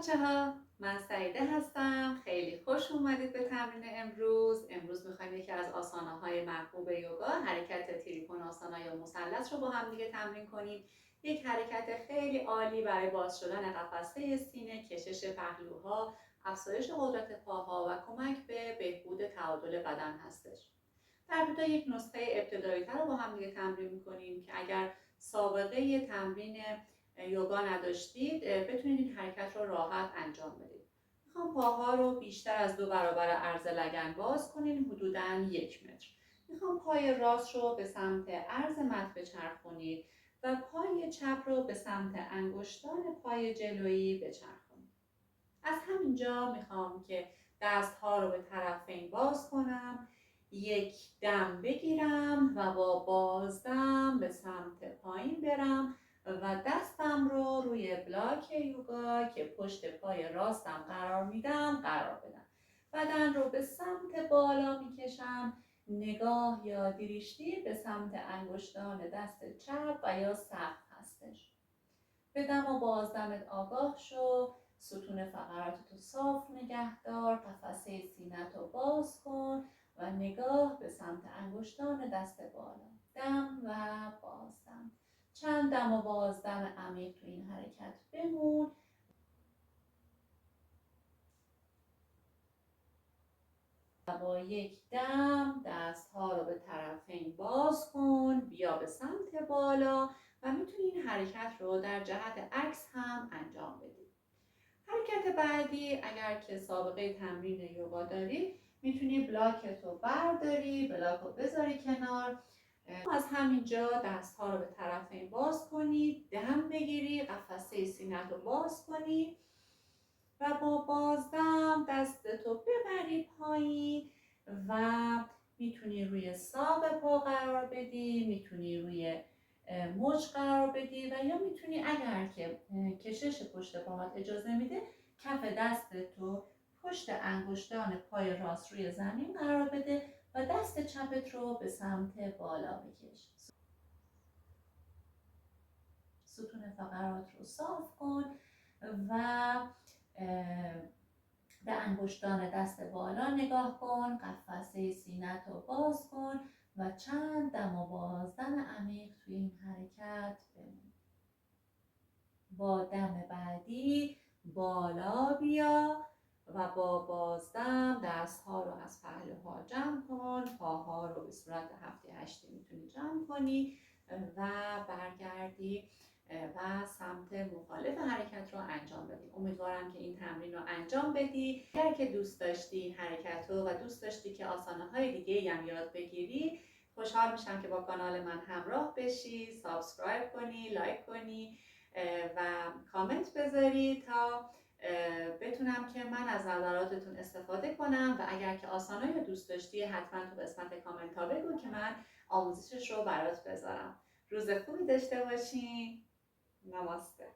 بچه‌ها، من سعیده هستم. خیلی خوش اومدید به تمرین امروز میخوایم یکی از آسانه‌های محبوب یوگا، حرکت تریکوناسانا یا مثلث رو با هم دیگه تمرین کنیم. یک حرکت خیلی عالی برای باز شدن قفسه سینه، کشش پهلوها، افزایش قدرت پاها و کمک به بهبود تعادل بدن هستش. در ابتدا یک نسخه ابتدایی تر رو با هم دیگه تمرین میکنیم که اگر سابقه تمرین یوگا نداشتید بتونید این حرکت رو راحت انجام بدید. میخوام پاها رو بیشتر از 2 برابر عرض لگن باز کنین، حدوداً 1 متر. میخوام پای راست رو به سمت عرض مت بچرخونید و پای چپ رو به سمت انگشتان پای جلویی بچرخونید. از همینجا میخوام که دستها رو به طرفین باز کنم، یک دم بگیرم و با بازدم به سمت پایین برم و دستم رو روی بلاک یوگا که پشت پای راستم قرار میدم قرار بدم. بدن رو به سمت بالا میکشم، نگاه یا دریشتی به سمت انگشتان دست چپ و یا سقف هستش. به دم و بازدمت آگاه شو، ستون فقراتتو صاف نگه دار، قفسه سینه‌تو باز کن و نگاه به سمت انگشتان دست بالا. دم و بازدم. چند دم و بازدم عمیق تو این حرکت بمون. و با یک دم دستها رو به طرفین باز کن، بیا به سمت بالا و میتونی این حرکت رو در جهت عکس هم انجام بدی. حرکت بعدی، اگر که سابقه تمرین یوگا داری، میتونی بلاکت رو برداری، بلاک رو بذاری کنار. از همینجا دستها رو به طرفین باز کنی، دم بگیری، قفسه سینه رو باز کنی و با بازدم دستتو ببری پایین و میتونی روی ساق پا قرار بدی، میتونی روی مچ قرار بدی و یا میتونی اگر که کشش پشت پاهات اجازه میده کف دستتو پشت انگشتان پای راست روی زمین قرار بده و دست چپت رو به سمت بالا بکش. ستون فقرات رو صاف کن و به انگشتان دست بالا نگاه کن، قفسه سینه رو باز کن و چند دم و بازدم عمیق توی این حرکت بمون. با دم بعدی بالا بیا و با بازدم دستها رو از پهلوها جمع کن، پاها رو به صورت 7-8 میتونی جمع کنی و برگردی و سمت مخالف حرکت رو انجام بدی. امیدوارم که این تمرین رو انجام بدی. اگر که دوست داشتی این حرکت رو و دوست داشتی که آسانه‌های دیگه‌ای هم یاد بگیری، خوشحال میشم که با کانال من همراه بشی، سابسکرایب کنی، لایک کنی و کامنت بذاری تا بتونم که من از نظراتتون استفاده کنم و اگر که آسانه‌ای رو دوست داشتی حتما تو قسمت کامنت ها بگو که من آموزشش رو برات بذارم. روز خوبی داشته باشین. نماسته.